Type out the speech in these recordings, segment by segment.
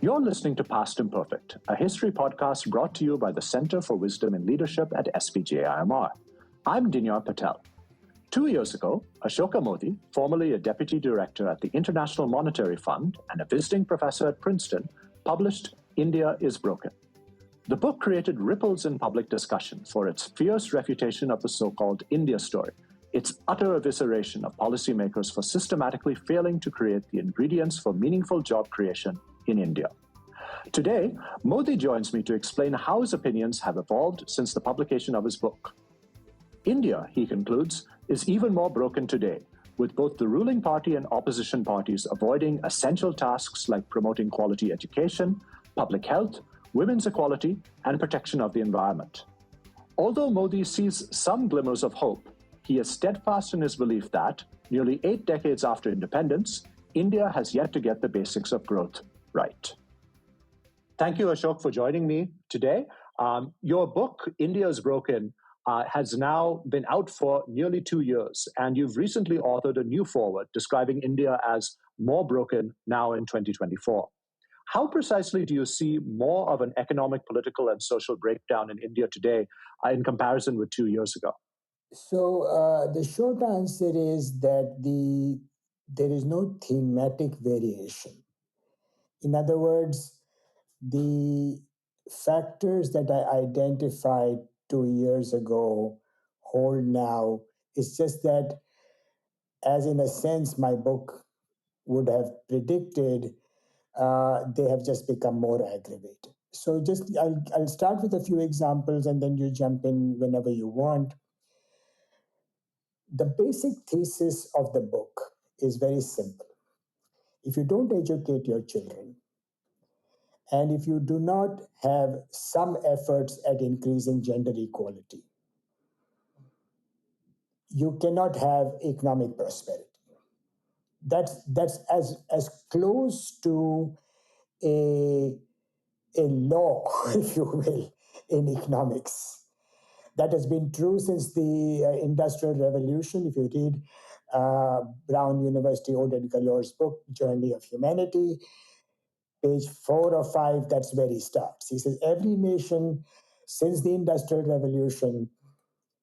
You're listening to Past Imperfect, a history podcast brought to you by the Center for Wisdom in Leadership at SPJIMR. I'm Dinyar Patel. 2 years ago, Ashoka Mody, formerly a deputy director at the International Monetary Fund and a visiting professor at Princeton, published India is Broken. The book created ripples in public discussion for its fierce refutation of the so-called India story, its utter evisceration of policymakers for systematically failing to create the ingredients for meaningful job creation in India. Today, Mody joins me to explain how his opinions have evolved since the publication of his book. India, he concludes, is even more broken today, with both the ruling party and opposition parties avoiding essential tasks like promoting quality education, public health, women's equality, and protection of the environment. Although Mody sees some glimmers of hope, he is steadfast in his belief that, nearly 8 decades after independence, India has yet to get the basics of growth right. Thank you, Ashok, for joining me today. Your book, India is Broken, has now been out for nearly 2 years, and you've recently authored a new foreword describing India as more broken now in 2024. How precisely do you see more of an economic, political, and social breakdown in India today in comparison with 2 years ago? So the short answer is that there is no thematic variation. In other words, the factors that I identified 2 years ago hold now. It's just that, as in a sense my book would have predicted, they have just become more aggravated. So I'll start with a few examples and then you jump in whenever you want. The basic thesis of the book is very simple. If you don't educate your children, and if you do not have some efforts at increasing gender equality, you cannot have economic prosperity. That's as close to a law, if you will, in economics. That has been true since the Industrial Revolution. If you read Brown University Oded Galor's book, Journey of Humanity, page 4 or 5, that's where he starts. He says every nation since the Industrial Revolution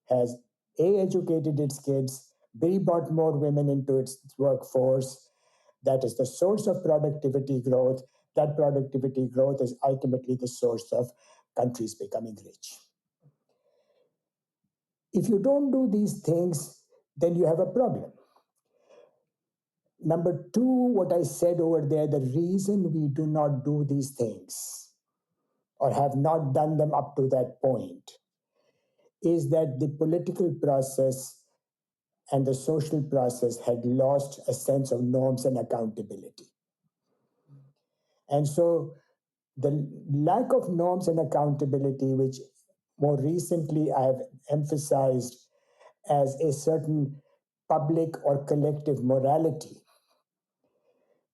has A, educated its kids, B, brought more women into its workforce. That is the source of productivity growth. That productivity growth is ultimately the source of countries becoming rich. If you don't do these things, then you have a problem. Number 2, what I said over there, the reason we do not do these things or have not done them up to that point is that the political process and the social process had lost a sense of norms and accountability. And so the lack of norms and accountability, which more recently I have emphasized as a certain public or collective morality,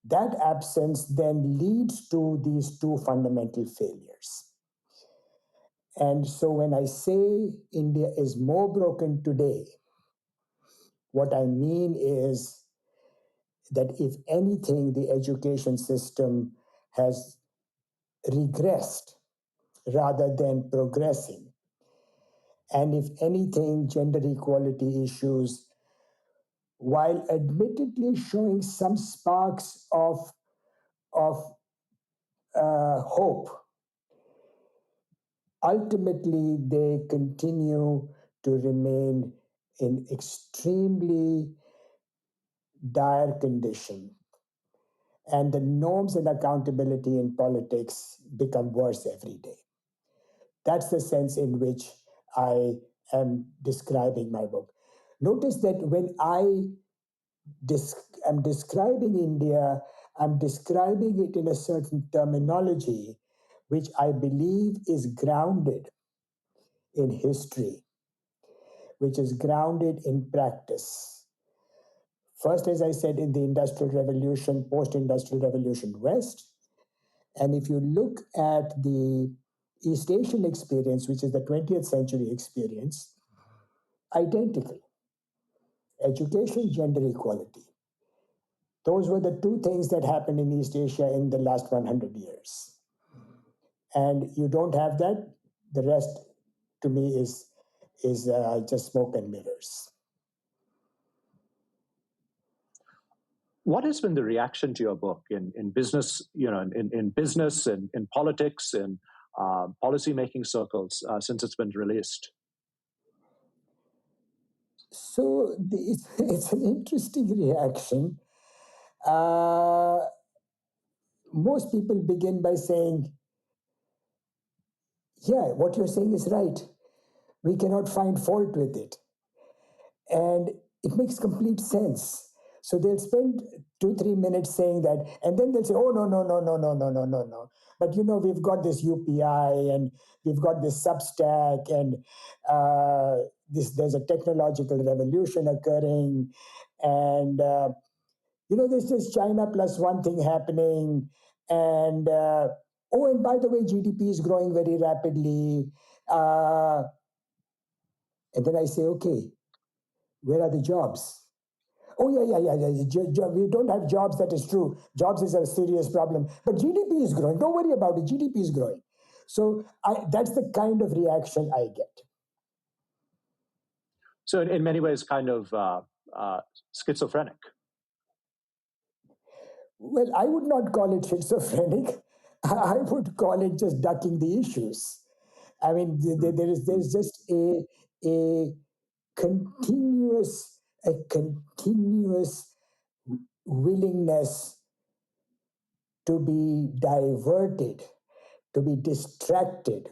that absence then leads to these 2 fundamental failures. And so when I say India is more broken today, what I mean is that if anything, the education system has regressed rather than progressing. And if anything, gender equality issues, while admittedly showing some sparks of hope, ultimately they continue to remain in extremely dire condition. And the norms and accountability in politics become worse every day. That's the sense in which I am describing my book. Notice that when I am describing India, I'm describing it in a certain terminology which I believe is grounded in history, which is grounded in practice. First, as I said, in the Industrial Revolution, post-Industrial Revolution West. And if you look at the East Asian experience, which is the 20th century experience, identical. Education, gender equality. Those were the two things that happened in East Asia in the last 100 years. And you don't have that, the rest to me is just smoke and mirrors. What has been the reaction to your book in business, in business and in politics and policy-making circles since it's been released? So it's an interesting reaction. Most people begin by saying, yeah, what you're saying is right. We cannot find fault with it. And it makes complete sense. So they'll spend 2-3 minutes saying that, and then they'll say, oh, no, no, no, no, no, no, no, no, no. But we've got this UPI and we've got this Substack and there's a technological revolution occurring. And, there's this China plus one thing happening. And, and by the way, GDP is growing very rapidly. And then I say, okay, where are the jobs? Oh, yeah. We don't have jobs, that is true. Jobs is a serious problem. But GDP is growing. Don't worry about it. GDP is growing. So that's the kind of reaction I get. So in many ways, kind of schizophrenic. Well, I would not call it schizophrenic. I would call it just ducking the issues. I mean, there's just a continuous willingness to be diverted, to be distracted,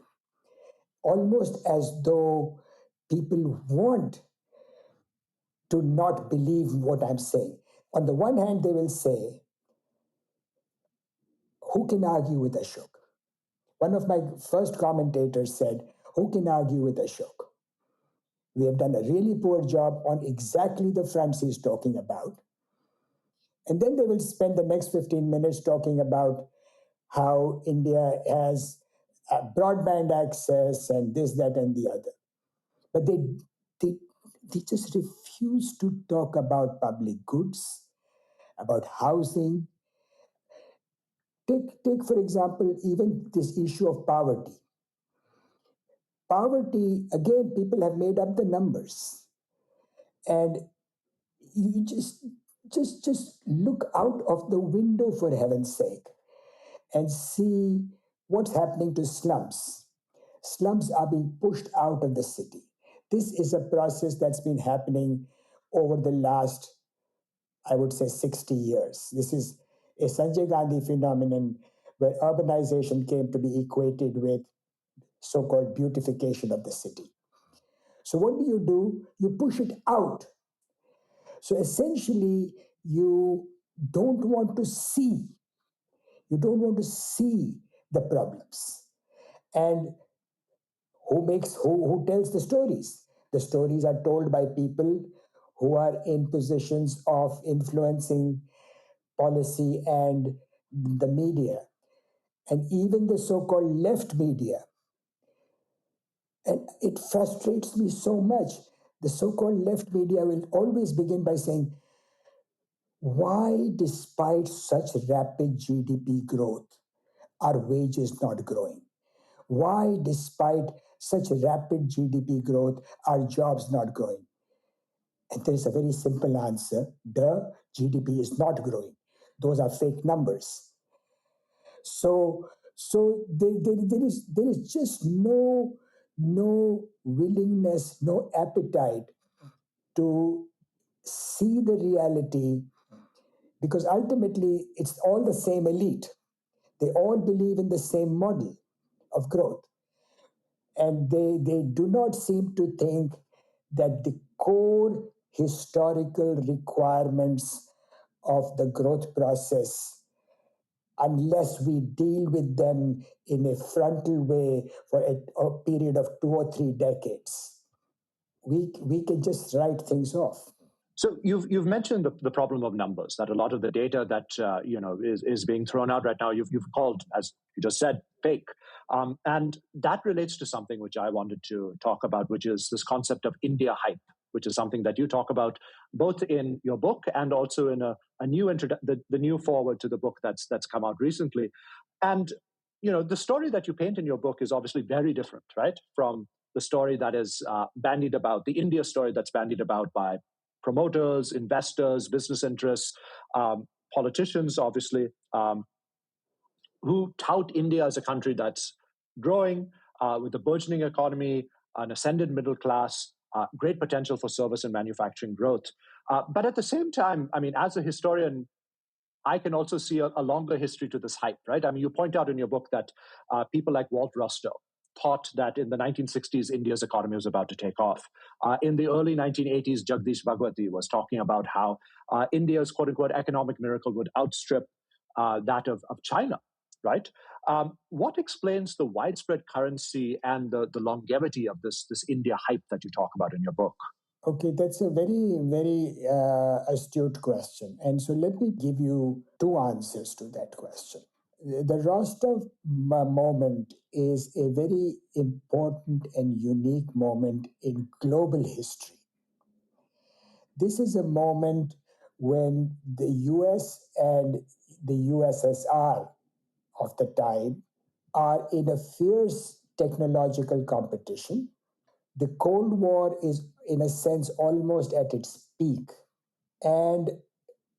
almost as though people want to not believe what I'm saying. On the one hand, they will say, who can argue with Ashok? One of my first commentators said, who can argue with Ashok? We have done a really poor job on exactly the fronts he's talking about. And then they will spend the next 15 minutes talking about how India has broadband access and this, that, and the other. But they just refuse to talk about public goods, about housing. Take, for example, even this issue of poverty. Poverty, again, people have made up the numbers. And you just look out of the window, for heaven's sake, and see what's happening to slums. Slums are being pushed out of the city. This is a process that's been happening over the last, I would say, 60 years. This is a Sanjay Gandhi phenomenon where urbanization came to be equated with so-called beautification of the city. So what do? You push it out. So essentially, you don't want to see. You don't want to see the problems. And who tells the stories? The stories are told by people who are in positions of influencing policy and the media, and even the so-called left media. And it frustrates me so much. The so-called left media will always begin by saying, why, despite such rapid GDP growth, are wages not growing? Why, despite such rapid GDP growth, are jobs not growing? And there is a very simple answer. The GDP is not growing. Those are fake numbers. So there is just no willingness, no appetite to see the reality, because ultimately it's all the same elite. They all believe in the same model of growth. And they do not seem to think that the core historical requirements of the growth process, unless we deal with them in a frontal way for a period of 2 or 3 decades, we can just write things off. So you've mentioned the problem of numbers, that a lot of the data that is being thrown out right now, you've called, as you just said, fake, and that relates to something which I wanted to talk about, which is this concept of India hype. which is something that you talk about both in your book and also in a new the new forward to the book that's come out recently. And the story that you paint in your book is obviously very different, right, from the story that is bandied about, the India story that's bandied about by promoters, investors, business interests, politicians, obviously, who tout India as a country that's growing with a burgeoning economy, an ascended middle class, great potential for service and manufacturing growth. But at the same time, I mean, as a historian, I can also see a longer history to this hype, right? I mean, you point out in your book that people like Walt Rostow thought that in the 1960s, India's economy was about to take off. In the early 1980s, Jagdish Bhagwati was talking about how India's quote-unquote economic miracle would outstrip that of China, right? What explains the widespread currency and the longevity of this India hype that you talk about in your book? Okay, that's a very, very astute question. And so let me give you two answers to that question. The Rostov moment is a very important and unique moment in global history. This is a moment when the US and the USSR of the time are in a fierce technological competition. The Cold War is, in a sense, almost at its peak. And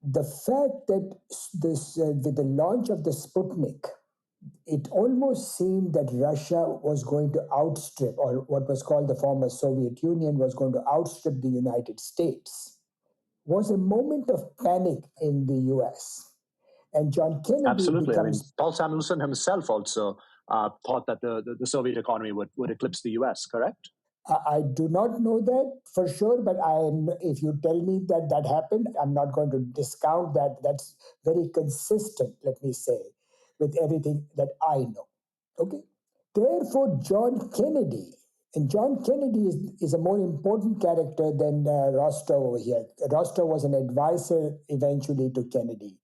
the fact that with the launch of the Sputnik, it almost seemed that Russia was going to outstrip, or what was called the former Soviet Union was going to outstrip the United States, was a moment of panic in the US. And John Kennedy Absolutely. becomes... I mean, Paul Samuelson himself also thought that the Soviet economy would eclipse the US, correct? I do not know that for sure, but if you tell me that that happened, I'm not going to discount that. That's very consistent, let me say, with everything that I know. Okay? Therefore, John Kennedy, and John Kennedy is a more important character than Rostow over here. Rostow was an advisor eventually to Kennedy.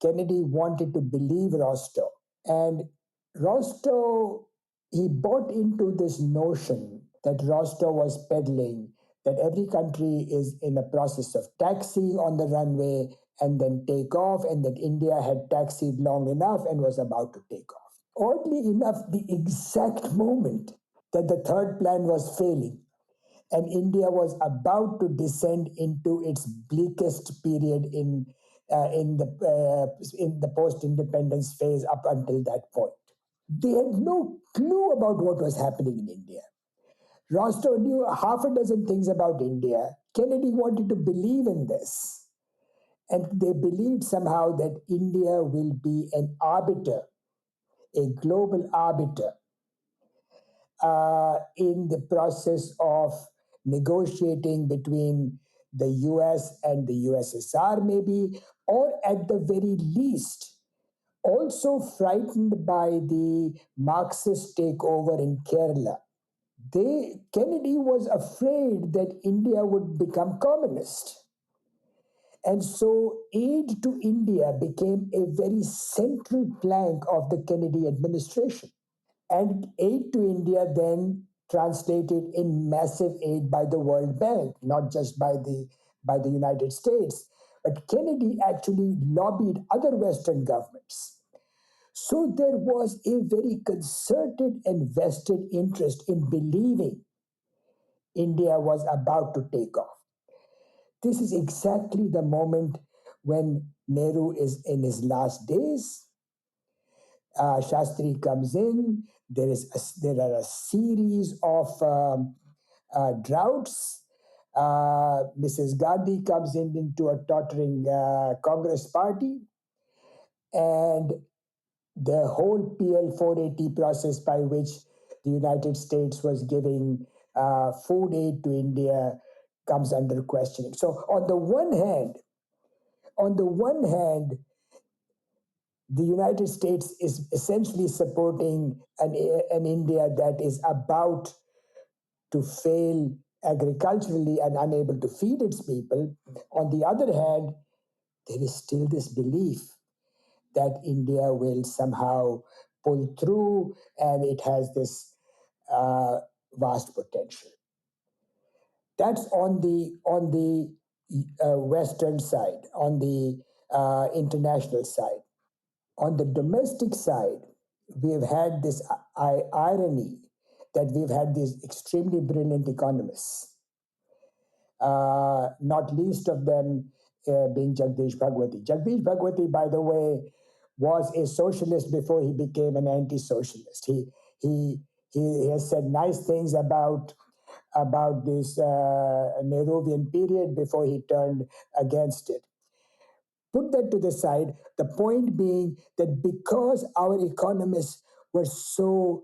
Kennedy wanted to believe Rostow. And Rostow, he bought into this notion that Rostow was peddling, that every country is in a process of taxiing on the runway and then take off, and that India had taxied long enough and was about to take off. Oddly enough, the exact moment that the third plan was failing and India was about to descend into its bleakest period in the post-independence phase up until that point. They had no clue about what was happening in India. Rostow knew half a dozen things about India. Kennedy wanted to believe in this. And they believed somehow that India will be an arbiter, a global arbiter, in the process of negotiating between the US and the USSR, maybe, or at the very least, also frightened by the Marxist takeover in Kerala. Kennedy was afraid that India would become communist. And so aid to India became a very central plank of the Kennedy administration. And aid to India then translated in massive aid by the World Bank, not just by the United States. But Kennedy actually lobbied other Western governments. So there was a very concerted and vested interest in believing India was about to take off. This is exactly the moment when Nehru is in his last days. Shastri comes in. There are a series of droughts. Mrs. Gandhi comes into a tottering Congress party, and the whole PL 480 process by which the United States was giving food aid to India comes under questioning. So on the one hand, the United States is essentially supporting an India that is about to fail agriculturally and unable to feed its people. On the other hand, there is still this belief that India will somehow pull through and it has this vast potential. That's on the western side, on the international side. On the domestic side, we have had this irony that we've had these extremely brilliant economists, not least of them being Jagdish Bhagwati. Jagdish Bhagwati, by the way, was a socialist before he became an anti-socialist. He he has said nice things about this Nehruvian period before he turned against it. Put that to the side. The point being that because our economists were so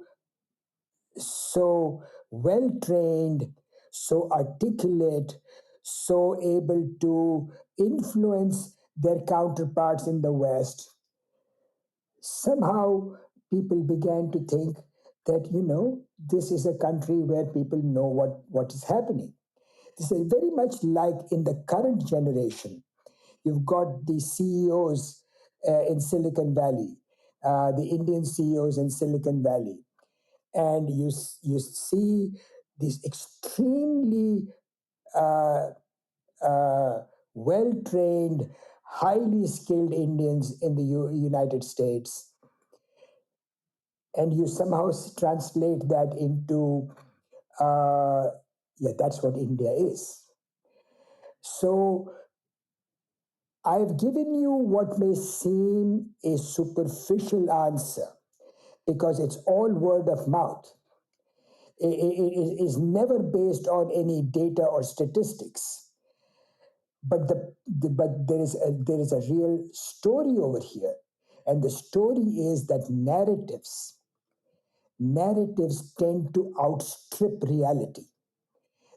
well trained, so articulate, so able to influence their counterparts in the West, somehow people began to think that, this is a country where people know what is happening. This is very much like in the current generation. You've got the CEOs in Silicon Valley, the Indian CEOs in Silicon Valley, and you see these extremely uh, well trained, highly skilled Indians in the United States, and you somehow translate that into, yeah, that's what India is. So I've given you what may seem a superficial answer because it's all word of mouth. It is never based on any data or statistics. But there is a real story over here, and the story is that narratives tend to outstrip reality.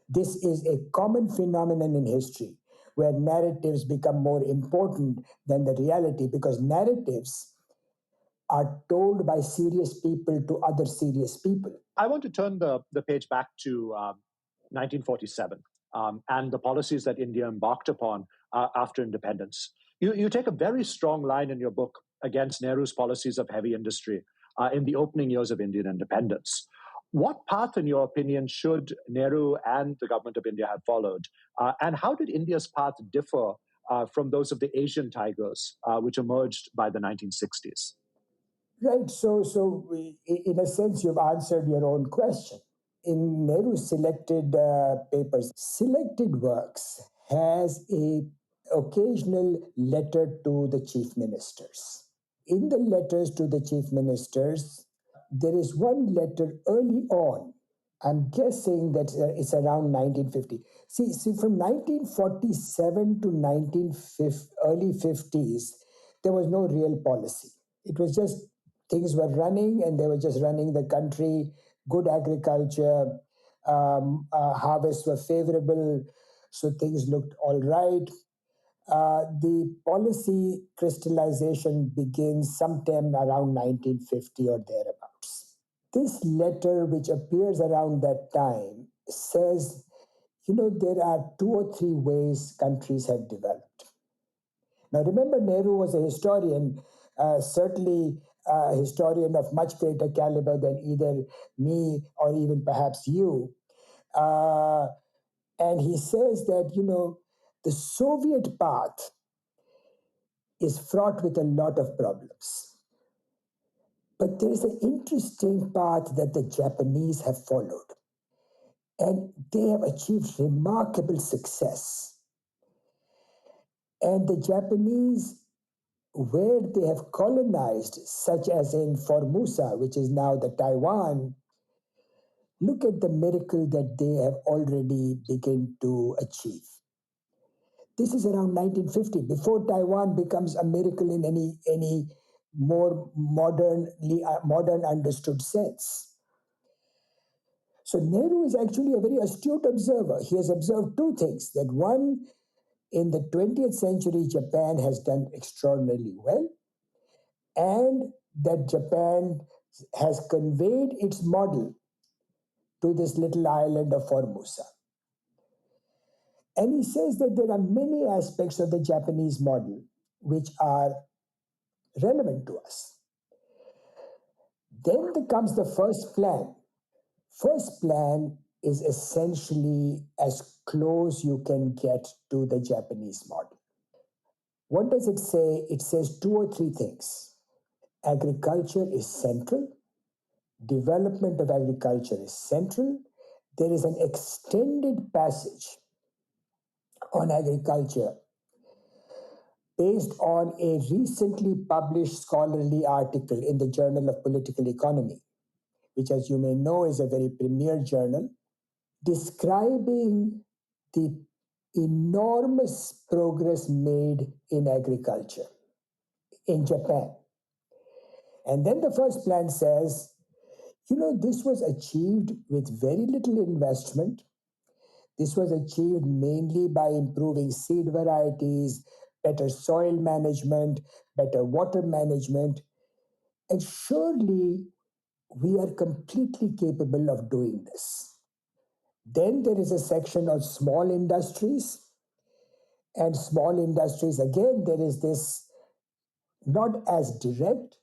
This is a common phenomenon in history where narratives become more important than the reality because narratives are told by serious people to other serious people. I want to turn the page back to 1947 and the policies that India embarked upon after independence. You take a very strong line in your book against Nehru's policies of heavy industry in the opening years of Indian independence. What path, in your opinion, should Nehru and the government of India have followed? And how did India's path differ from those of the Asian tigers, which emerged by the 1960s? Right. In a sense, you've answered your own question. In Nehru's selected papers, selected works has a occasional letter to the chief ministers. In the letters to the chief ministers, there is one letter early on. I'm guessing that it's around 1950. See, from 1947 to 1950, early 50s, there was no real policy. It was just things were running and they were just running the country, good agriculture, harvests were favorable, so things looked all right. The policy crystallization begins sometime around 1950 or thereabouts. This letter, which appears around that time, says, there are two or three ways countries have developed. Now, remember, Nehru was a historian, certainly a historian of much greater caliber than either me or even perhaps you. And he says that, the Soviet path is fraught with a lot of problems. But there is an interesting path that the Japanese have followed. And they have achieved remarkable success. And the Japanese, where they have colonized, such as in Formosa, which is now the Taiwan, look at the miracle that they have already begun to achieve. This is around 1950, before Taiwan becomes a miracle in any more modern understood sense. So Nehru is actually a very astute observer. He has observed two things: that one, in the 20th century, Japan has done extraordinarily well, and that Japan has conveyed its model to this little island of Formosa. And he says that there are many aspects of the Japanese model which are relevant to us. Then comes the first plan. First plan is essentially as close you can get to the Japanese model. What does it say? It says two or three things. Agriculture is central. Development of agriculture is central. There is an extended passage on agriculture based on a recently published scholarly article in the Journal of Political Economy, which, as you may know, is a very premier journal, describing the enormous progress made in agriculture in Japan. And then the first plan says, this was achieved with very little investment. This was achieved mainly by improving seed varieties, better soil management, better water management. And surely we are completely capable of doing this. Then there is a section on small industries. And small industries, again, there is this not as direct,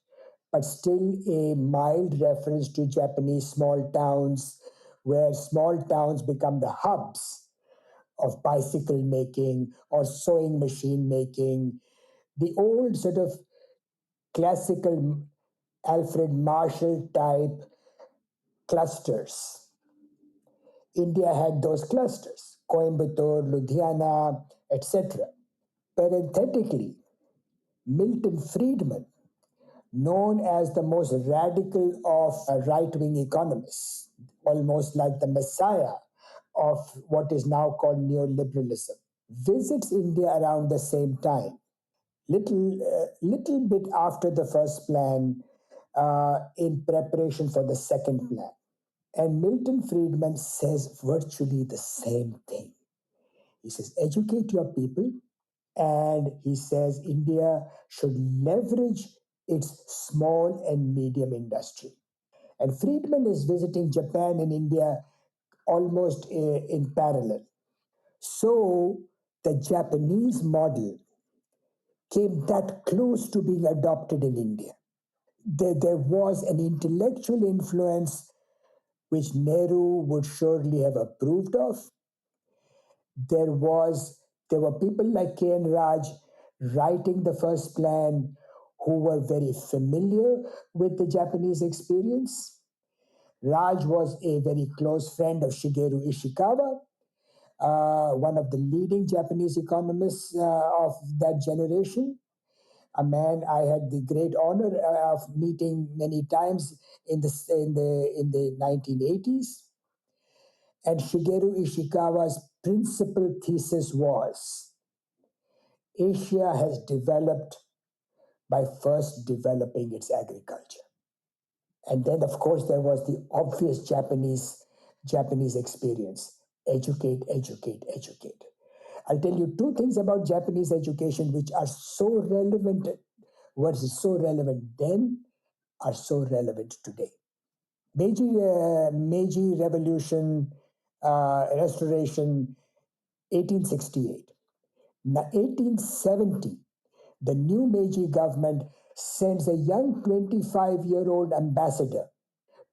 but still a mild reference to Japanese small towns, where small towns become the hubs of bicycle making or sewing machine making, the old sort of classical Alfred Marshall type clusters. India had those clusters, Coimbatore, Ludhiana, etc. Parenthetically, Milton Friedman, known as the most radical of right-wing economists, almost like the messiah of what is now called neoliberalism, visits India around the same time, little bit after the first plan, in preparation for the second plan. And Milton Friedman says virtually the same thing. He says, educate your people. And he says India should leverage its small and medium industry. And Friedman is visiting Japan and India almost in parallel. So the Japanese model came that close to being adopted in India. There was an intellectual influence which Nehru would surely have approved of. There were people like K.N. Raj writing the first plan who were very familiar with the Japanese experience. Raj was a very close friend of Shigeru Ishikawa, one of the leading Japanese economists of that generation, a man I had the great honor of meeting many times in the 1980s. And Shigeru Ishikawa's principal thesis was Asia has developed by first developing its agriculture. And then, of course, there was the obvious Japanese experience. Educate, educate, educate. I'll tell you two things about Japanese education which are so relevant versus so relevant then are so relevant today. Meiji Revolution, Restoration, 1868. Now, 1870, the new Meiji government sends a young 25-year-old ambassador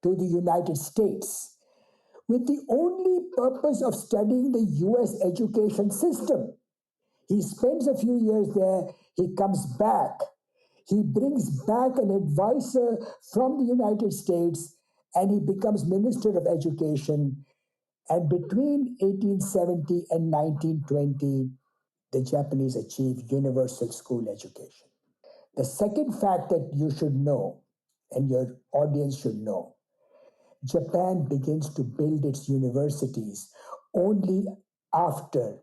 to the United States with the only purpose of studying the US education system. He spends a few years there, he comes back. He brings back an advisor from the United States and he becomes Minister of Education. And between 1870 and 1920, the Japanese achieved universal school education. The second fact that you should know, and your audience should know, Japan begins to build its universities only after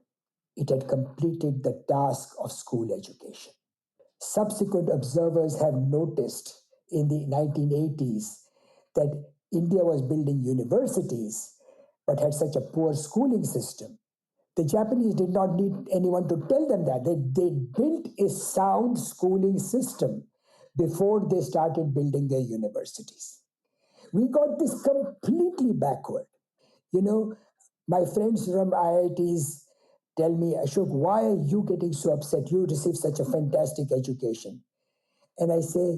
it had completed the task of school education. Subsequent observers have noticed in the 1980s that India was building universities but had such a poor schooling system. The Japanese did not need anyone to tell them that. They built a sound schooling system before they started building their universities. We got this completely backward. My friends from IITs tell me, Ashok, why are you getting so upset? You received such a fantastic education. And I say,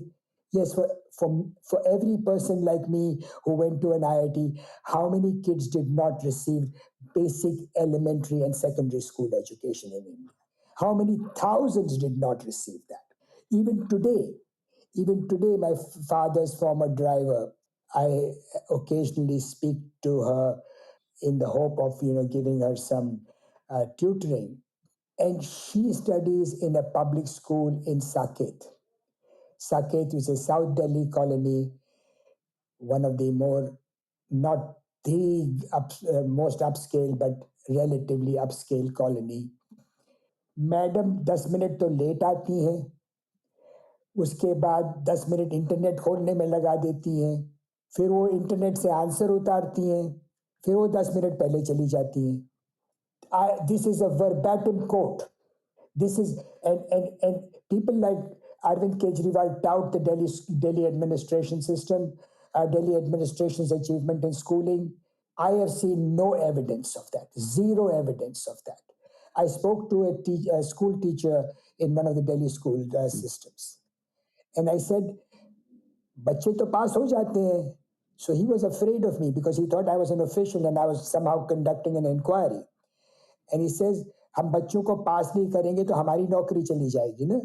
Yes, for every person like me who went to an IIT, how many kids did not receive basic elementary and secondary school education in India? How many thousands did not receive that? Even today, my father's former driver, I occasionally speak to her in the hope of giving her some tutoring, and she studies in a public school in Saket. Saket is a South Delhi colony, one of the more, not the most upscale, but relatively upscale colony. Madam 10 minute तो late आती हैं, उसके बाद 10 minute internet खोलने में लगा देती हैं, फिर वो इंटरनेट से आंसर उतारती हैं, फिर वो 10 मिनट पहले चली जाती हैं. This is a verbatim quote. This is and people like Arvind Kejriwal tout the Delhi administration system, Delhi administration's achievement in schooling. I have seen no evidence of that, zero evidence of that. I spoke to a school teacher in one of the Delhi school systems, and I said, "बच्चे तो पास हो जाते हैं." So he was afraid of me because he thought I was an official and I was somehow conducting an inquiry. And he says, हम बच्चों को पास नहीं करेंगे तो हमारी नौकरी चली जाएगी ना.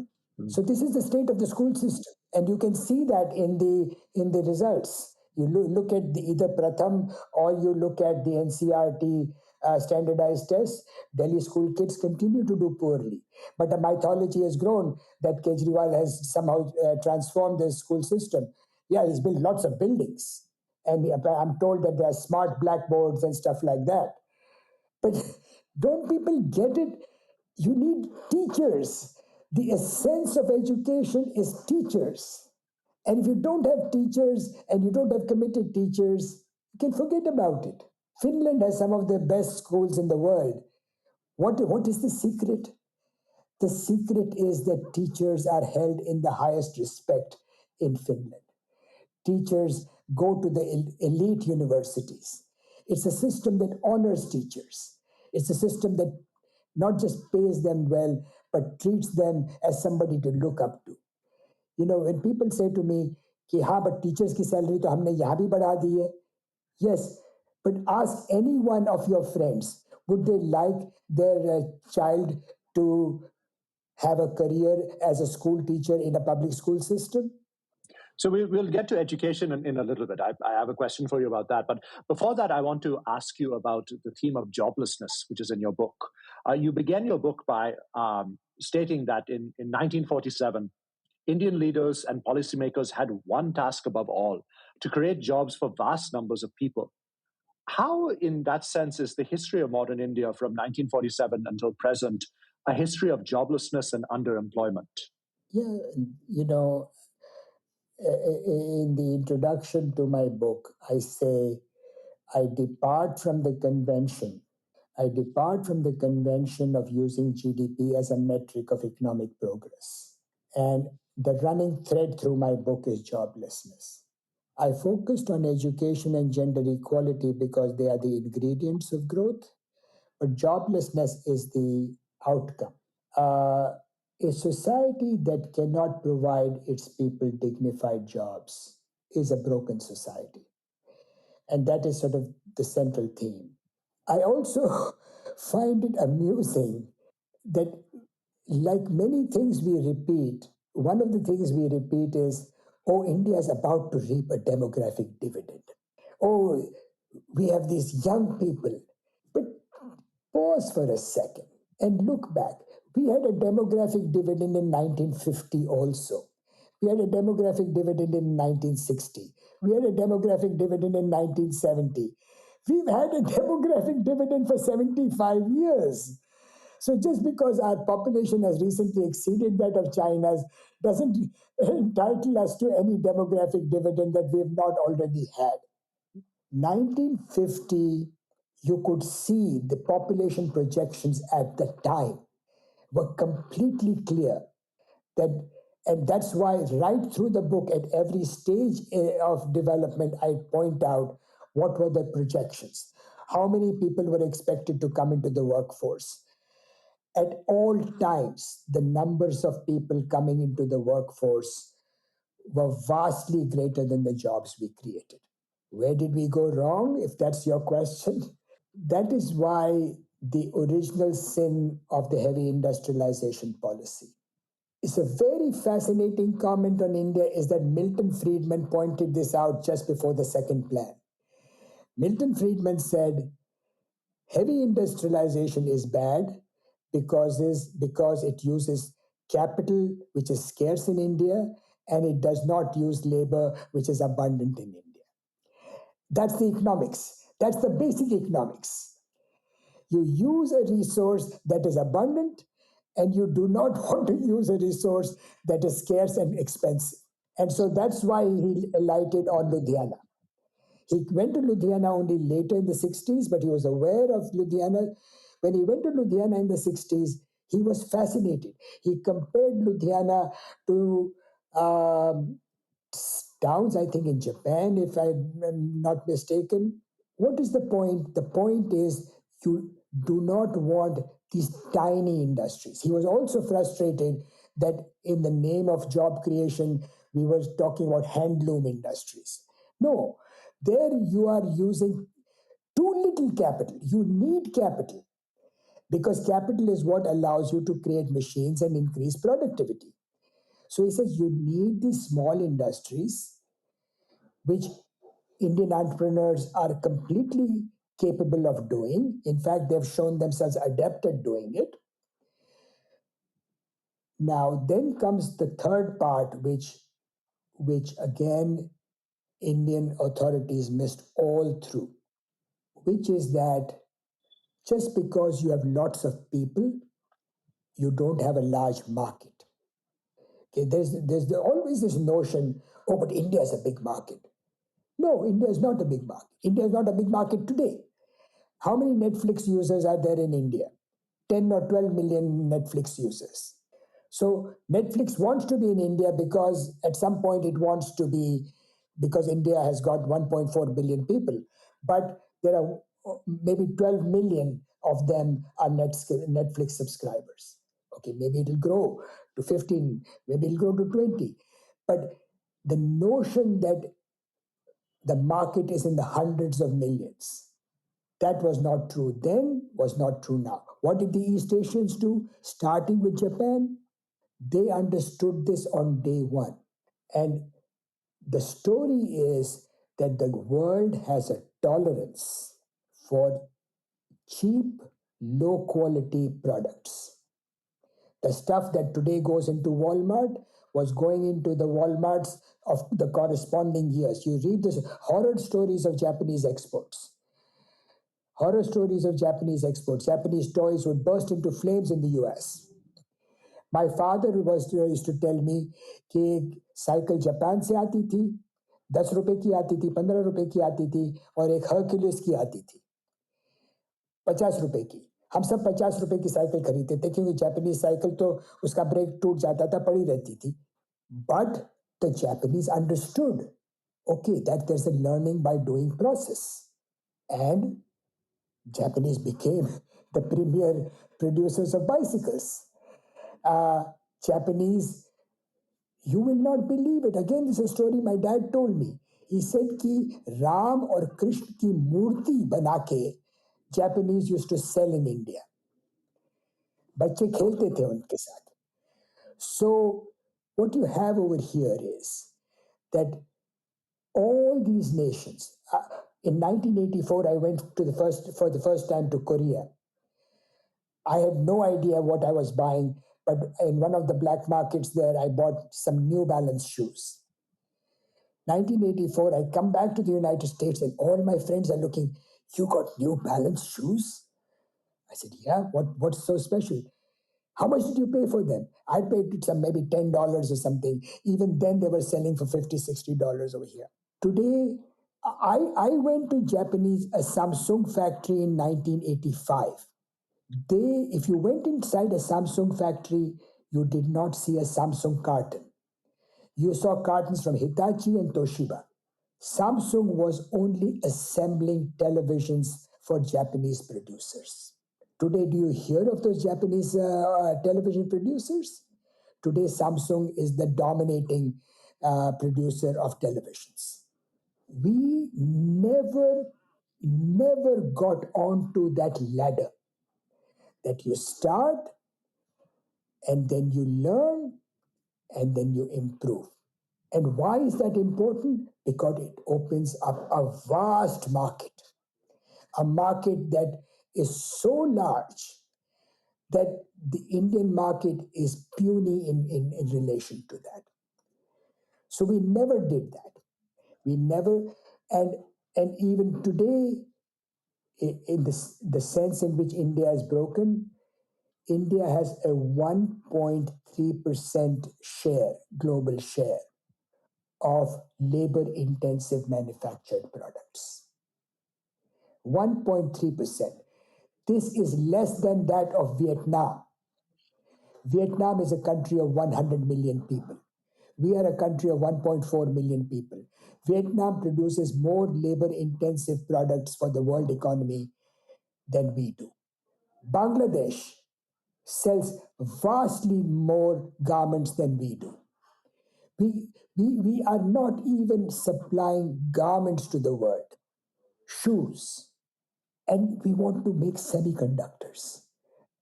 So this is the state of the school system, and you can see that in the results. You look at either Pratham or you look at the NCRT standardized tests. Delhi school kids continue to do poorly, but a mythology has grown that Kejriwal has somehow transformed the school system. Yeah, he's built lots of buildings, and I'm told that there are smart blackboards and stuff like that. But don't people get it? You need teachers. The essence of education is teachers. And if you don't have teachers and you don't have committed teachers, you can forget about it. Finland has some of the best schools in the world. What is the secret? The secret is that teachers are held in the highest respect in Finland. Teachers go to the elite universities. It's a system that honors teachers. It's a system that not just pays them well, but treats them as somebody to look up to. When people say to me, कि हाँ, but teachers की salary तो हमने यहाँ भी बढ़ा दी है. Yes, but ask any one of your friends, would they like their child to have a career as a school teacher in a public school system? So we'll get to education in a little bit. I have a question for you about that. But before that, I want to ask you about the theme of joblessness, which is in your book. You began your book by stating that in 1947, Indian leaders and policymakers had one task above all, to create jobs for vast numbers of people. How, in that sense, is the history of modern India from 1947 until present a history of joblessness and underemployment? Yeah, in the introduction to my book, I say, I depart from the convention. I depart from the convention of using GDP as a metric of economic progress. And the running thread through my book is joblessness. I focused on education and gender equality because they are the ingredients of growth, but joblessness is the outcome. A society that cannot provide its people dignified jobs is a broken society. And that is sort of the central theme. I also find it amusing that, like many things we repeat, one of the things we repeat is, oh, India is about to reap a demographic dividend. Oh, we have these young people. But pause for a second and look back. We had a demographic dividend in 1950 also. We had a demographic dividend in 1960. We had a demographic dividend in 1970. We've had a demographic dividend for 75 years. So just because our population has recently exceeded that of China's doesn't entitle us to any demographic dividend that we have not already had. 1950, you could see the population projections at the time were completely clear. And that's why right through the book, at every stage of development, I point out what were the projections, how many people were expected to come into the workforce. At all times, the numbers of people coming into the workforce were vastly greater than the jobs we created. Where did we go wrong, if that's your question? That is why the original sin of the heavy industrialization policy. It's a very fascinating comment on India is that Milton Friedman pointed this out just before the second plan. Milton Friedman said, heavy industrialization is bad because it uses capital which is scarce in India and it does not use labor which is abundant in India. That's the economics. That's the basic economics. You use a resource that is abundant and you do not want to use a resource that is scarce and expensive. And so that's why he alighted on Ludhiana. He went to Ludhiana only later in the 60s, but he was aware of Ludhiana. When he went to Ludhiana in the 60s, he was fascinated. He compared Ludhiana to towns, I think, in Japan, if I'm not mistaken. What is the point? The point is you do not want these tiny industries. He was also frustrated that in the name of job creation, we were talking about handloom industries. No, there you are using too little capital. You need capital because capital is what allows you to create machines and increase productivity. So he says you need these small industries, which Indian entrepreneurs are completely capable of doing. In fact, they've shown themselves adept at doing it. Now, then comes the third part, which again, Indian authorities missed all through, which is that just because you have lots of people, you don't have a large market. Okay, there's always this notion, oh, but India is a big market. No, India is not a big market. India is not a big market today. How many Netflix users are there in India? 10 or 12 million Netflix users. So Netflix wants to be in India because at some point it wants to be, because India has got 1.4 billion people. But there are maybe 12 million of them are Netflix subscribers. Okay, maybe it'll grow to 15, maybe it'll grow to 20. But the notion that the market is in the hundreds of millions, that was not true then, was not true now. What did the East Asians do? Starting with Japan, they understood this on day one. And the story is that the world has a tolerance for cheap, low quality products. The stuff that today goes into Walmart was going into the Walmarts of the corresponding years. You read the horror stories of Japanese exports. Horror stories of Japanese exports. Japanese toys would burst into flames in the US. My father used to tell me कि cycle Japan से आती थी, 10 रुपए की आती थी, 15 रुपए की आती थी, और एक हर्क्यूलिस की आती थी, 50 रुपए की. हम सब 50 रुपए की साइकिल खरीदते थे क्योंकि जापानीज साइकिल तो उसका ब्रेक टूट जाता था, पड़ी रहती थी. But the Japanese understood, okay, that there's a learning by doing process. And Japanese became the premier producers of bicycles. Japanese, you will not believe it. Again, this is a story my dad told me. He said कि राम और कृष्ण की मूर्ति बना के Japanese used to sell in India. बच्चे खेलते थे उनके साथ. So what you have over here is that all these nations, in 1984, I went for the first time to Korea. I had no idea what I was buying, but in one of the black markets there, I bought some New Balance shoes. 1984, I come back to the United States and all my friends are looking, you got New Balance shoes? I said, yeah, what's so special? How much did you pay for them? I paid some maybe $10 or something. Even then they were selling for $50, $60 over here. Today, I went to a Samsung factory in 1985. If you went inside a Samsung factory, you did not see a Samsung carton. You saw cartons from Hitachi and Toshiba. Samsung was only assembling televisions for Japanese producers. Today, do you hear of those Japanese television producers? Today, Samsung is the dominating producer of televisions. We never got onto that ladder that you start and then you learn and then you improve. And why is that important? Because it opens up a vast market, a market that is so large that the Indian market is puny in relation to that. So we never did that. We never, and and even today, in the sense in which India is broken, India has a 1.3% share, global share, of labor intensive manufactured products. 1.3%. This is less than that of Vietnam. Vietnam is a country of 100 million people. We are a country of 1.4 million people. Vietnam produces more labor intensive products for the world economy than we do. Bangladesh sells vastly more garments than we do. We are not even supplying garments to the world, shoes, and we want to make semiconductors.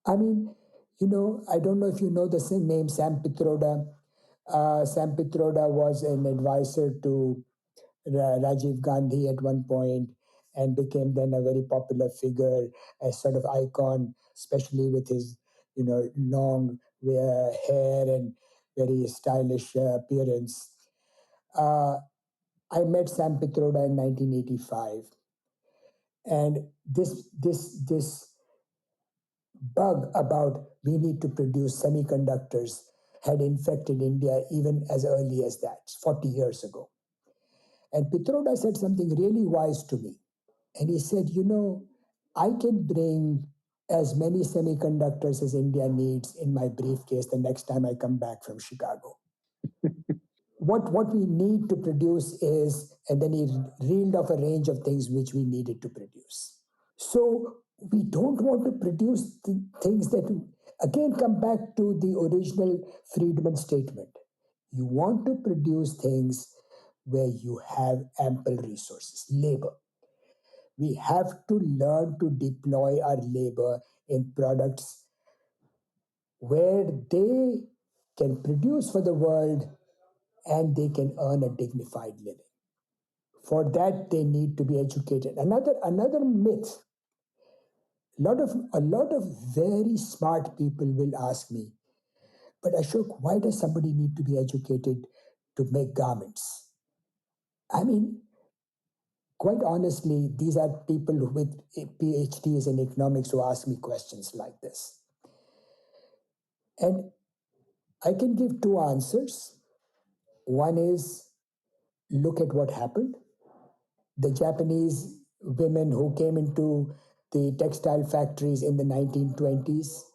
I mean, I don't know if you know the name Sam Pitroda. Sam Pitroda was an advisor to Rajiv Gandhi at one point and became then a very popular figure, a sort of icon, especially with his, long hair and very stylish appearance. I met Sam Pitroda in 1985, and this bug about we need to produce semiconductors had infected India even as early as that, 40 years ago. And Pitroda said something really wise to me. And he said, I can bring as many semiconductors as India needs in my briefcase the next time I come back from Chicago. What we need to produce is, and then he reeled off a range of things which we needed to produce. So we don't want to produce the things that, again, come back to the original Friedman statement. You want to produce things where you have ample resources, labor. We have to learn to deploy our labor in products where they can produce for the world and they can earn a dignified living. For that, they need to be educated. Another myth. A lot of very smart people will ask me, but Ashok, why does somebody need to be educated to make garments? I mean, quite honestly, these are people with PhDs in economics who ask me questions like this. And I can give two answers. One is, look at what happened. The Japanese women who came into the textile factories in the 1920s,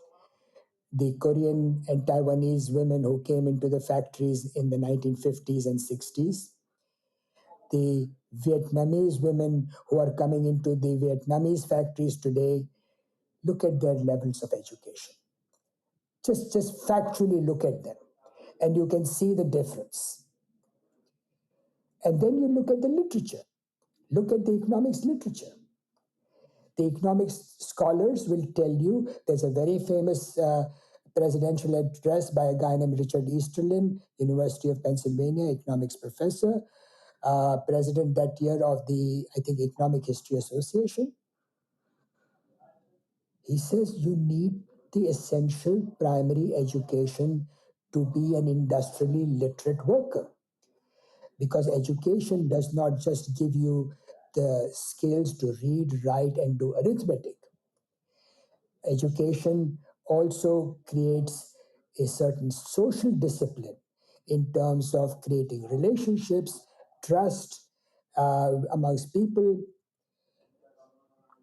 the Korean and Taiwanese women who came into the factories in the 1950s and 60s, the Vietnamese women who are coming into the Vietnamese factories today, look at their levels of education. Just factually look at them, and you can see the difference. And then you look at the literature. Look at the economics literature. The economics scholars will tell you there's a very famous presidential address by a guy named Richard Easterlin, University of Pennsylvania, economics professor, president that year of the, I think, Economic History Association. He says you need the essential primary education to be an industrially literate worker. Because education does not just give you the skills to read, write, and do arithmetic. Education also creates a certain social discipline in terms of creating relationships, trust amongst people.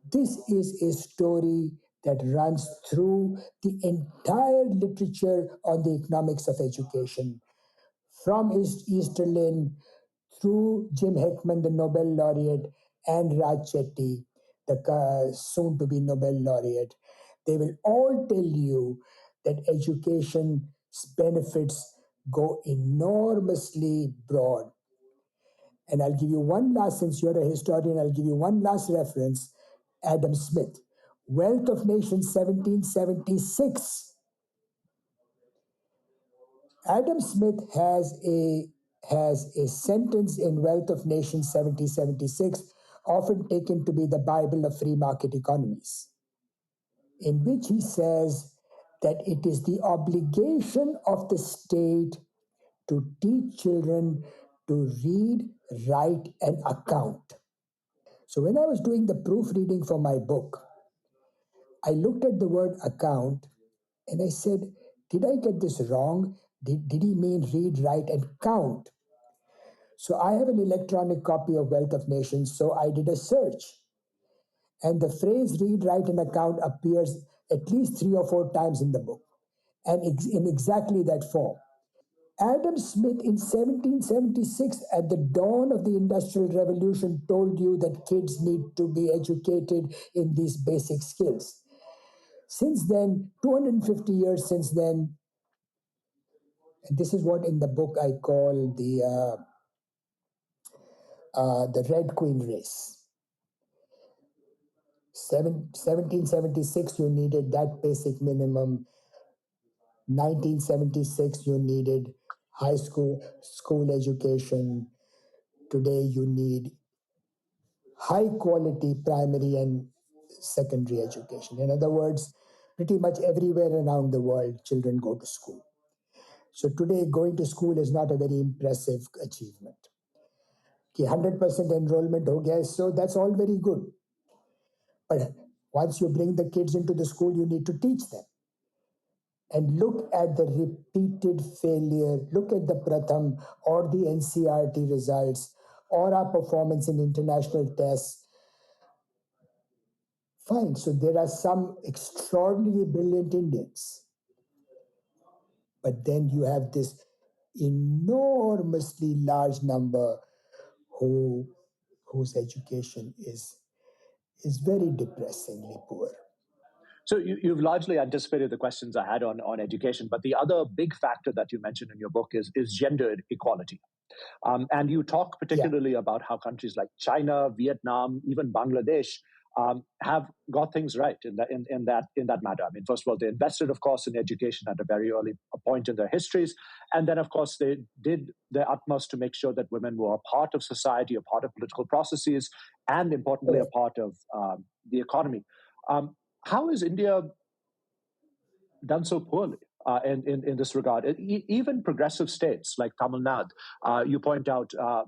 This is a story that runs through the entire literature on the economics of education, from Easterlin through Jim Heckman, the Nobel laureate, and Raj Chetty, the soon-to-be Nobel laureate. They will all tell you that education's benefits go enormously broad. And I'll give you one last, since you're a historian, I'll give you one last reference. Adam Smith, Wealth of Nations, 1776. Adam Smith has a sentence in Wealth of Nations 1776, often taken to be the Bible of free market economies, in which he says that it is the obligation of the state to teach children to read, write, and account. So when I was doing the proofreading for my book, I looked at the word account and I said, did I get this wrong? Did he mean read, write, and count? So I have an electronic copy of Wealth of Nations, so I did a search. And the phrase read, write, and account appears at least 3 or 4 times in the book, and in exactly that form. Adam Smith in 1776, at the dawn of the Industrial Revolution, told you that kids need to be educated in these basic skills. Since then, 250 years since then, and this is what in the book I call the Red Queen race. 1776, you needed that basic minimum. 1976, you needed school education. Today, you need high quality primary and secondary education. In other words, pretty much everywhere around the world, children go to school. So today, going to school is not a very impressive achievement. 100% enrollment ho gaya, so that's all very good. But once you bring the kids into the school, you need to teach them. And look at the repeated failure, look at the Pratham or the NCRT results or our performance in international tests. Fine, so there are some extraordinarily brilliant Indians. But then you have this enormously large number whose education is very depressingly poor. So you've largely anticipated the questions I had on education, but the other big factor that you mentioned in your book is gender equality. And you talk particularly about how countries like China, Vietnam, even Bangladesh have got things right in that matter. I mean, first of all, they invested, of course, in education at a very early point in their histories, and then, of course, they did their utmost to make sure that women were a part of society, a part of political processes, and importantly, a part of the economy. How is India done so poorly in this regard? Even progressive states like Tamil Nadu, you point out, are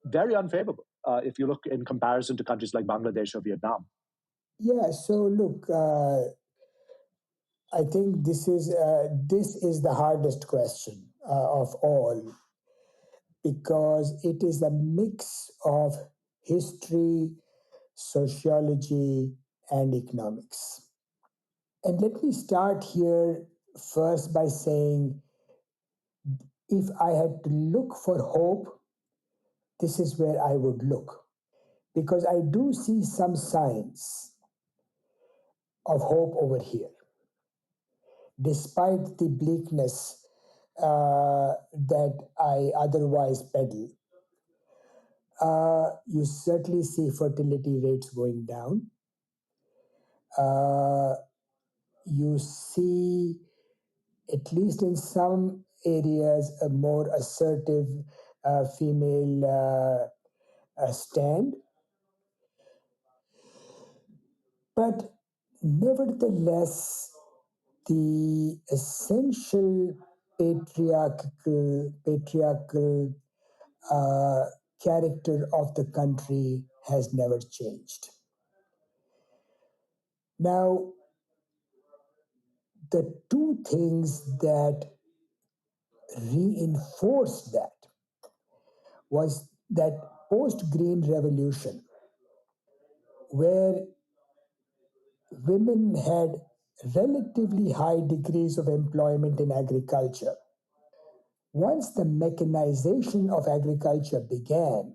very unfavorable if you look in comparison to countries like Bangladesh or Vietnam. Yeah. So look, I think this is the hardest question of all, because it is a mix of history, sociology, and economics. And let me start here first by saying, if I had to look for hope, this is where I would look, because I do see some signs of hope over here, despite the bleakness that I otherwise peddle. You certainly see fertility rates going down. You see, at least in some areas, a more assertive female stand. But nevertheless, the essential patriarchal character of the country has never changed. Now, the two things that reinforced that was that post-Green Revolution, where women had relatively high degrees of employment in agriculture. Once the mechanization of agriculture began,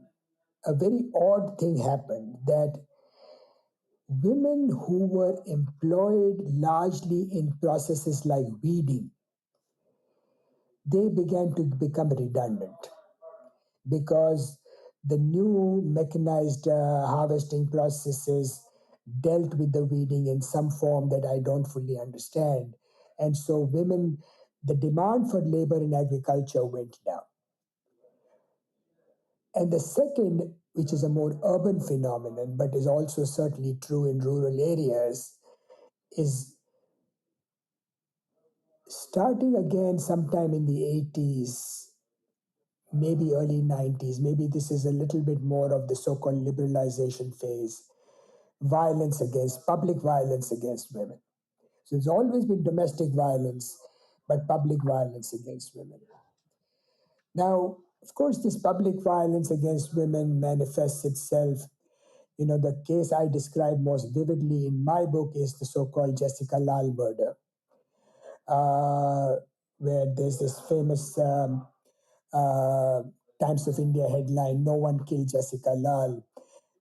a very odd thing happened, that women who were employed largely in processes like weeding they began to become redundant because the new mechanized harvesting processes dealt with the weeding in some form that I don't fully understand. And so the demand for labor in agriculture went down. And the second, which is a more urban phenomenon, but is also certainly true in rural areas, is starting again sometime in the 80s, maybe early 90s, maybe this is a little bit more of the so-called liberalization phase, public violence against women. So there's always been domestic violence, but public violence against women. Now, of course, this public violence against women manifests itself. The case I describe most vividly in my book is the so-called Jessica Lal murder, where there's this famous uh, Times of India headline, "No one killed Jessica Lal,"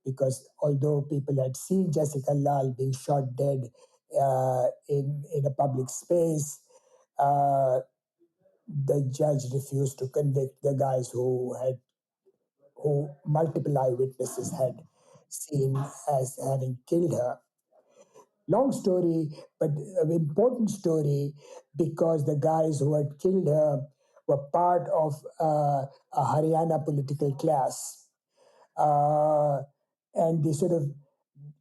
because although people had seen Jessica Lal being shot dead in a public space, the judge refused to convict the guys who multiple eyewitnesses had seen as having killed her. Long story, but an important story because the guys who had killed her were part of a Haryana political class. And they sort of,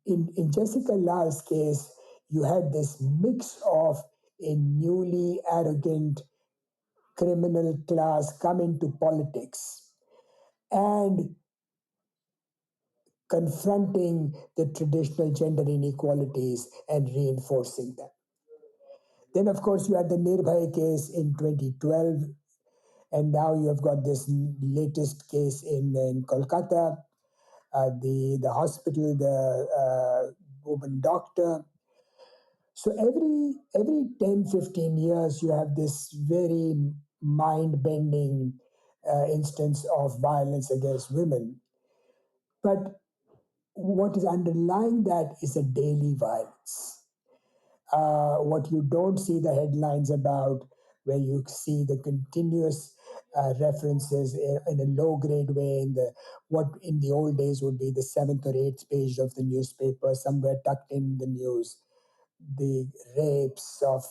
in Jessica Lal's case, you had this mix of a newly arrogant criminal class come into politics and confronting the traditional gender inequalities and reinforcing them. Then, of course, you had the Nirbhay case in 2012, and now you have got this latest case in Kolkata, the hospital, the woman doctor. So every 10, 15 years, you have this very mind-bending instance of violence against women. But what is underlying that is a daily violence. What you don't see the headlines about, where you see the continuous references in a low grade way in what in the old days would be the 7th or 8th page of the newspaper, somewhere tucked in the news, the rapes of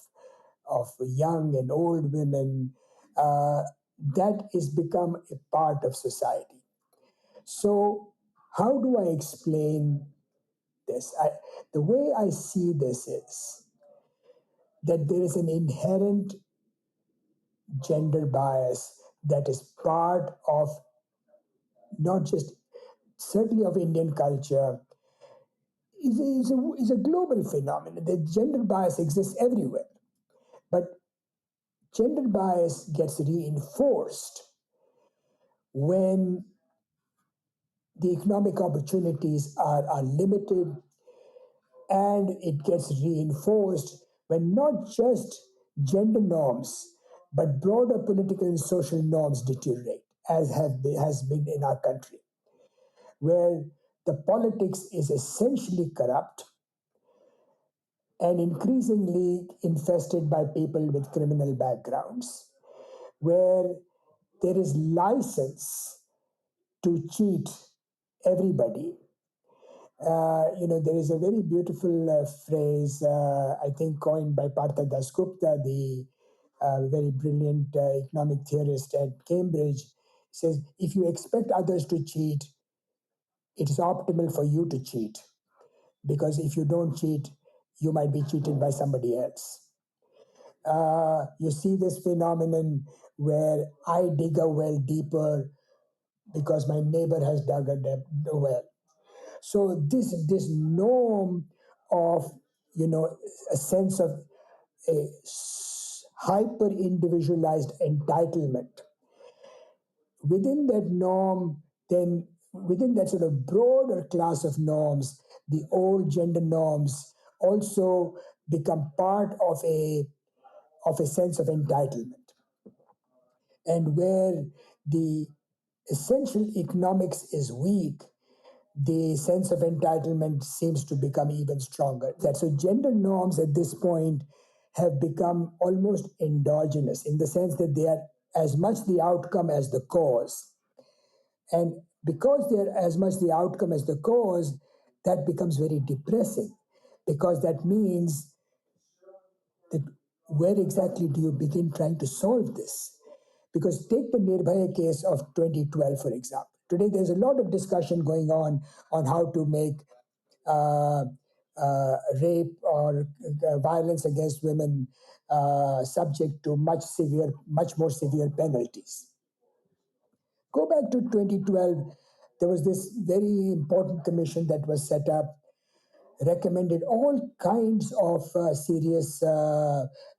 young and old women. That has become a part of society. So, how do I explain this? The way I see this is that there is an inherent gender bias that is part of not just certainly of Indian culture, is a global phenomenon. The gender bias exists everywhere, but gender bias gets reinforced when the economic opportunities are limited, and it gets reinforced when not just gender norms but broader political and social norms deteriorate, has been in our country, where the politics is essentially corrupt and increasingly infested by people with criminal backgrounds, where there is license to cheat everybody. There is a very beautiful phrase, I think coined by Partha Dasgupta, the very brilliant economic theorist at Cambridge. Says, if you expect others to cheat, it is optimal for you to cheat, because if you don't cheat, you might be cheated by somebody else. You see this phenomenon where I dig a well deeper because my neighbor has dug a well. So this norm of a sense of a hyper individualized entitlement within that norm, then within that sort of broader class of norms, the old gender norms also become part of a sense of entitlement, and where the essential economics is weak, the sense of entitlement seems to become even stronger. So gender norms at this point have become almost endogenous in the sense that they are as much the outcome as the cause. And because they're as much the outcome as the cause, that becomes very depressing, because that means that where exactly do you begin trying to solve this? Because take the Nirbhaya case of 2012, for example. Today, there's a lot of discussion going on how to make uh, rape or violence against women subject to much more severe penalties. Go back to 2012, there was this very important commission that was set up, recommended all kinds of serious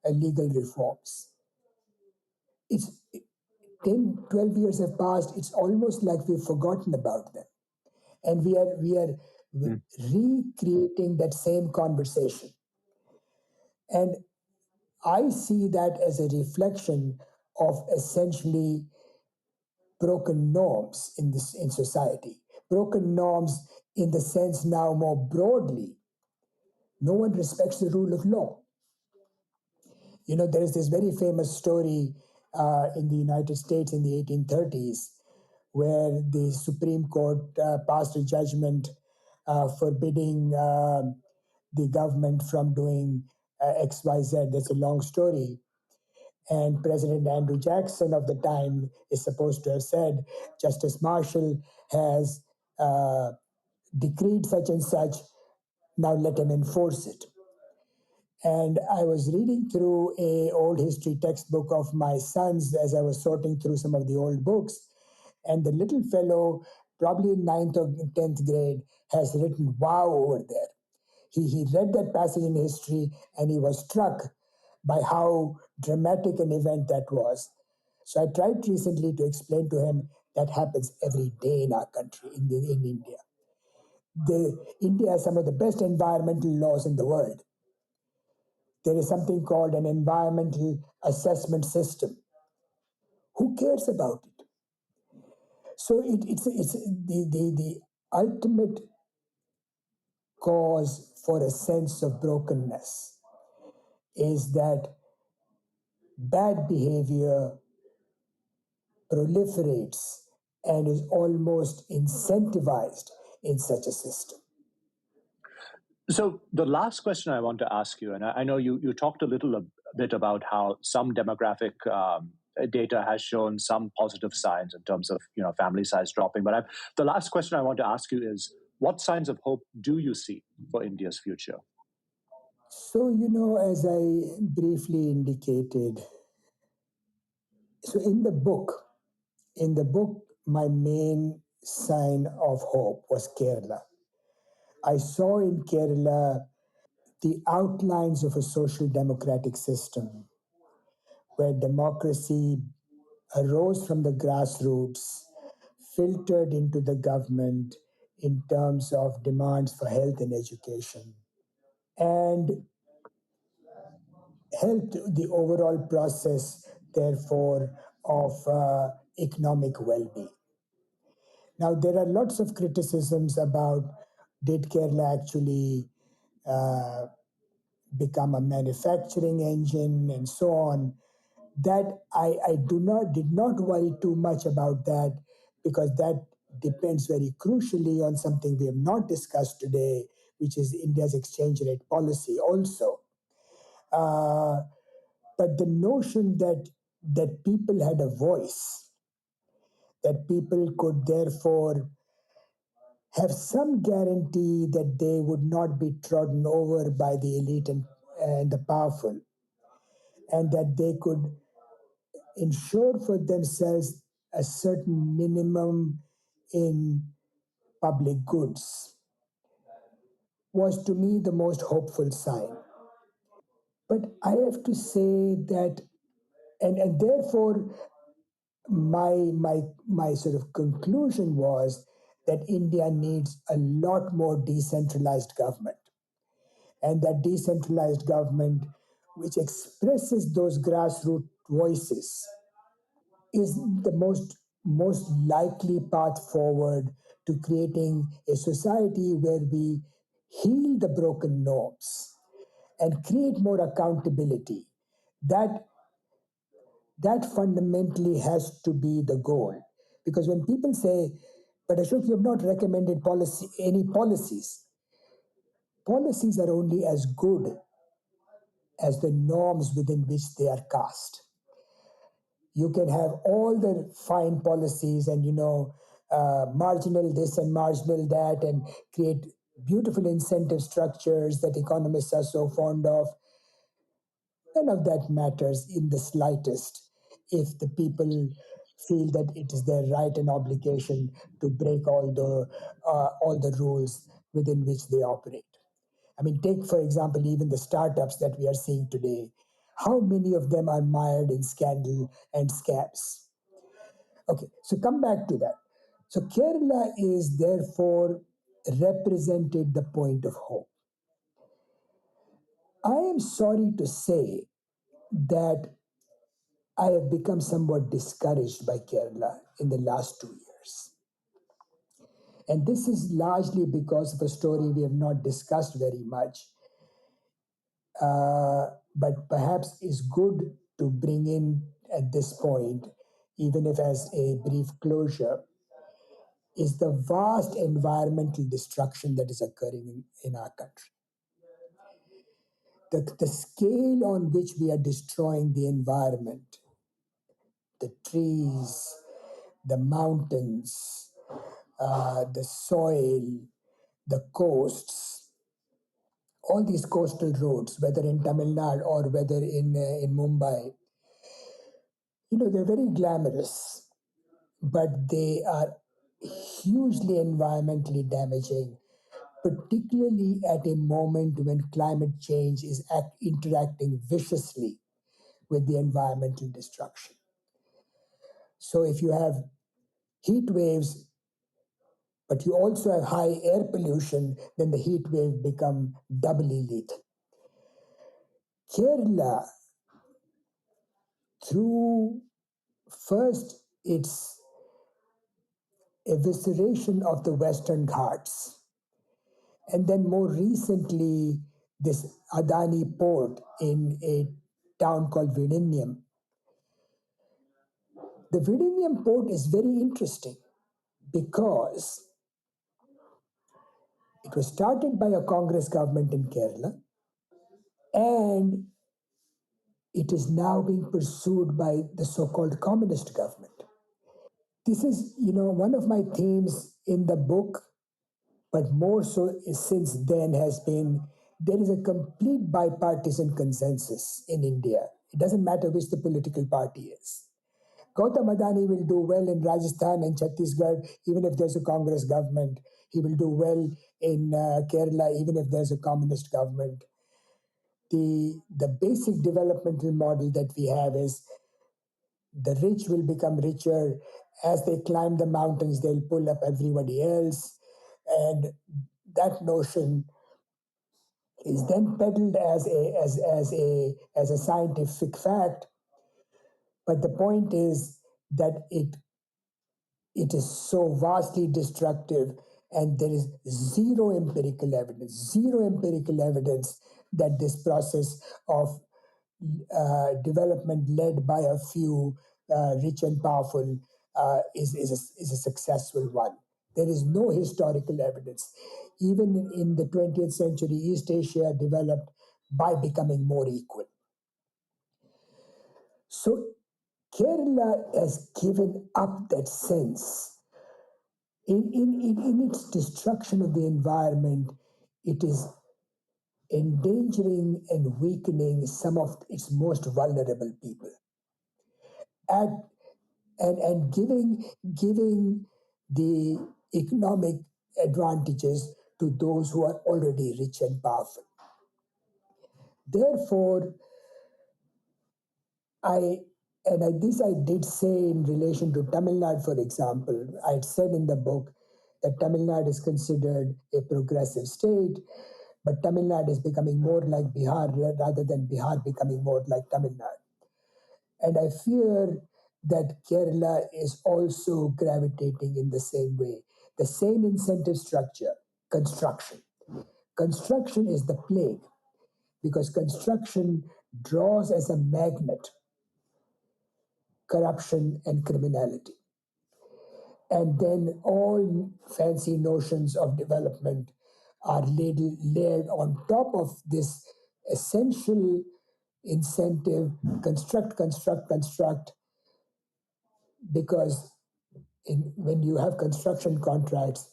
legal reforms. It's 10, 12 years have passed. It's almost like we've forgotten about them. And we are recreating that same conversation. And I see that as a reflection of essentially broken norms in society, broken norms in the sense now more broadly. No one respects the rule of law. You know, there is this very famous story in the United States in the 1830s where the Supreme Court passed a judgment forbidding the government from doing XYZ. That's a long story. And President Andrew Jackson of the time is supposed to have said, Justice Marshall has decreed such and such, now let him enforce it. And I was reading through a old history textbook of my son's as I was sorting through some of the old books. And the little fellow, probably in 9th or 10th grade, has written wow over there. He read that passage in history and he was struck by how dramatic an event that was. So I tried recently to explain to him that happens every day in our country, in India. India has some of the best environmental laws in the world. There is something called an environmental assessment system. Who cares about it? So it's the ultimate cause for a sense of brokenness is that bad behavior proliferates and is almost incentivized in such a system. So the last question I want to ask you, and I know you talked a bit about how some demographic data has shown some positive signs in terms of family size dropping. But the last question I want to ask you is, what signs of hope do you see for India's future? So, as I briefly indicated, so in the book, my main sign of hope was Kerala. I saw in Kerala the outlines of a social democratic system where democracy arose from the grassroots, filtered into the government in terms of demands for health and education, and helped the overall process, therefore, of economic well being. Now, there are lots of criticisms about did Kerala actually uh, become a manufacturing engine and so on. That I did not worry too much about that, because that depends very crucially on something we have not discussed today, which is India's exchange rate policy also. Uh, but the notion that people had a voice, that people could therefore have some guarantee that they would not be trodden over by the elite and the powerful, and that they could ensure for themselves a certain minimum in public goods, was to me the most hopeful sign. But I have to say that, and therefore, my sort of conclusion was that India needs a lot more decentralized government, and that decentralized government, which expresses those grassroots voices, is the most likely path forward to creating a society where we heal the broken norms and create more accountability. That That fundamentally has to be the goal. Because when people say, but Ashok, you have not recommended any policies. Policies are only as good as the norms within which they are cast. You can have all the fine policies and, marginal this and marginal that, and create beautiful incentive structures that economists are so fond of. None of that matters in the slightest if the people feel that it is their right and obligation to break all the rules within which they operate. I mean, take for example even the startups that we are seeing today. How many of them are mired in scandal and scams? Okay, so come back to that. So Kerala is therefore represented the point of hope. I am sorry to say that I have become somewhat discouraged by Kerala in the last 2 years. And this is largely because of a story we have not discussed very much, but perhaps is good to bring in at this point, even if as a brief closure, is the vast environmental destruction that is occurring in our country. The scale on which we are destroying the environment, the trees, the mountains, the soil, the coasts, all these coastal roads, whether in Tamil Nadu or whether in Mumbai, they're very glamorous, but they are hugely environmentally damaging, particularly at a moment when climate change is interacting viciously with the environmental destruction. So if you have heat waves, but you also have high air pollution, then the heat wave become doubly lethal. Kerala, through first its evisceration of the Western Ghats, and then more recently this Adani port in a town called Vizhinjam. The Vizhinjam port is very interesting because it was started by a Congress government in Kerala, and it is now being pursued by the so-called communist government. This is, one of my themes in the book, but more so since then has been there is a complete bipartisan consensus in India. It doesn't matter which the political party is. Gautam Adani will do well in Rajasthan and Chhattisgarh, even if there's a Congress government. He will do well in Kerala, even if there's a communist government. The basic developmental model that we have is the rich will become richer. As they climb the mountains, they'll pull up everybody else. And that notion is then peddled as a scientific fact. But the point is that it is so vastly destructive, and there is zero empirical evidence that this process of development led by a few rich and powerful is a successful one. There is no historical evidence. Even in the 20th century, East Asia developed by becoming more equal. So Kerala has given up that sense. In its destruction of the environment, it is endangering and weakening some of its most vulnerable people. And giving the economic advantages to those who are already rich and powerful. Therefore, this I did say in relation to Tamil Nadu, for example. I had said in the book that Tamil Nadu is considered a progressive state, but Tamil Nadu is becoming more like Bihar rather than Bihar becoming more like Tamil Nadu. And I fear that Kerala is also gravitating in the same way. The same incentive structure, construction. Construction is the plague because construction draws as a magnet corruption, and criminality. And then all fancy notions of development are layered on top of this essential incentive construct, because when you have construction contracts,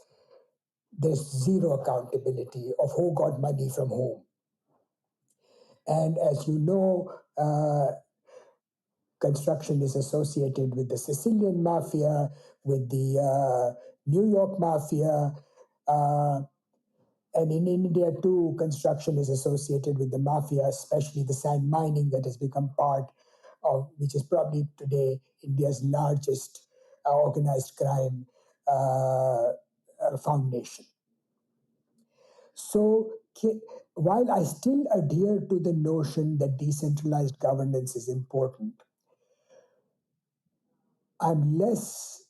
there's zero accountability of who got money from whom. And as you know, construction is associated with the Sicilian mafia, with the New York mafia, and in India too, construction is associated with the mafia, especially the sand mining that has become part of, which is probably today India's largest organized crime foundation. So while I still adhere to the notion that decentralized governance is important, I'm less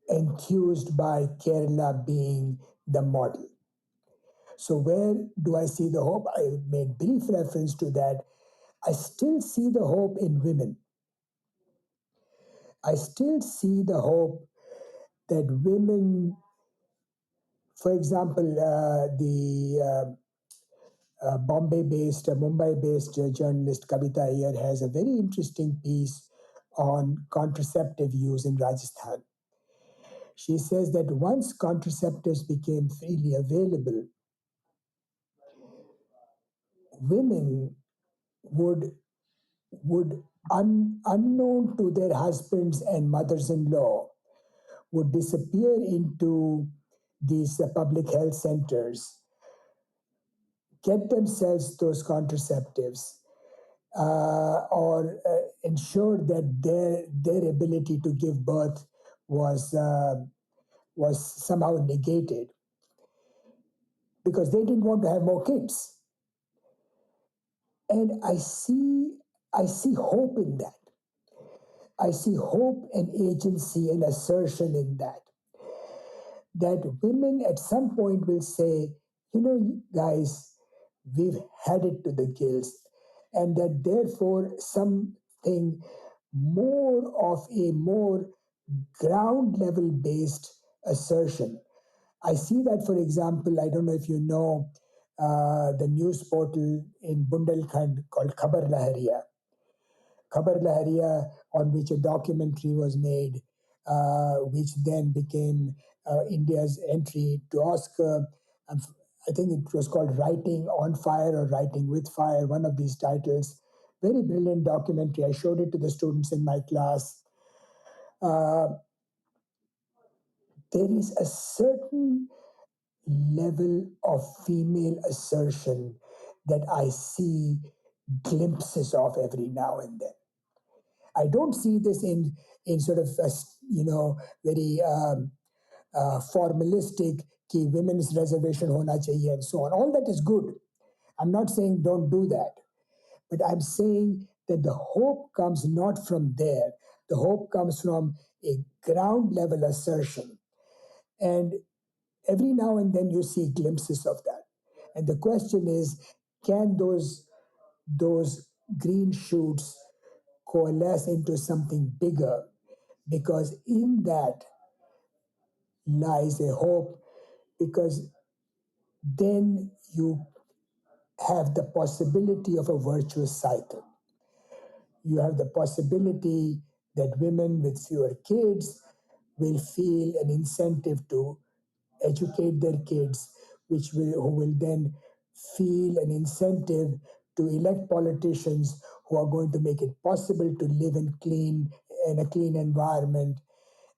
enthused by Kerala being the model. So where do I see the hope? I made brief reference to that. I still see the hope in women. I still see the hope that women, for example, the Mumbai-based journalist Kavita Iyer has a very interesting piece on contraceptive use in Rajasthan. She says that once contraceptives became freely available, women would unknown to their husbands and mothers-in-law, would disappear into these public health centers, get themselves those contraceptives, or ensure that their ability to give birth was somehow negated because they didn't want to have more kids. And I see hope in that. I see hope and agency and assertion in that. That women at some point will say, you know, guys, we've had it to the gills, and that therefore something more of a more ground level based assertion. I see that, for example, I don't know if you know the news portal in Bundelkhand called Khabar Lahariya. Khabar Lahariya, on which a documentary was made, which then became India's entry to Oscar. I think it was called Writing on Fire or Writing with Fire, one of these titles. Very brilliant documentary. I showed it to the students in my class. There is a certain level of female assertion that I see glimpses of every now and then. I don't see this in sort of very formalistic कि women's reservation होना चाहिए and so on. All that is good. I'm not saying don't do that, but I'm saying that the hope comes not from there. The hope comes from a ground level assertion, and every now and then you see glimpses of that. And the question is, can those green shoots coalesce into something bigger? Because in that lies a hope, because then you have the possibility of a virtuous cycle. You have the possibility that women with fewer kids will feel an incentive to educate their kids, who will then feel an incentive to elect politicians who are going to make it possible to live in a clean environment.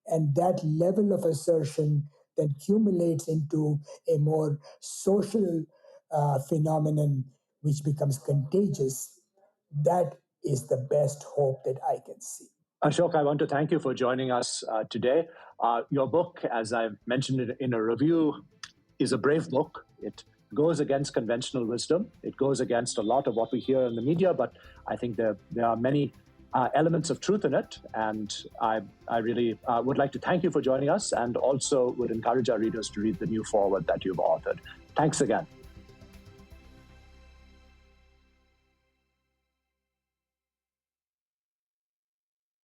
And that level of assertion then accumulates into a more social phenomenon which becomes contagious. That is the best hope that I can see. Ashok, I want to thank you for joining us today. Your book, as I mentioned it in a review, is a brave book. It goes against conventional wisdom. It goes against a lot of what we hear in the media, but I think there are many elements of truth in it. And I really would like to thank you for joining us, and also would encourage our readers to read the new foreword that you've authored. Thanks again.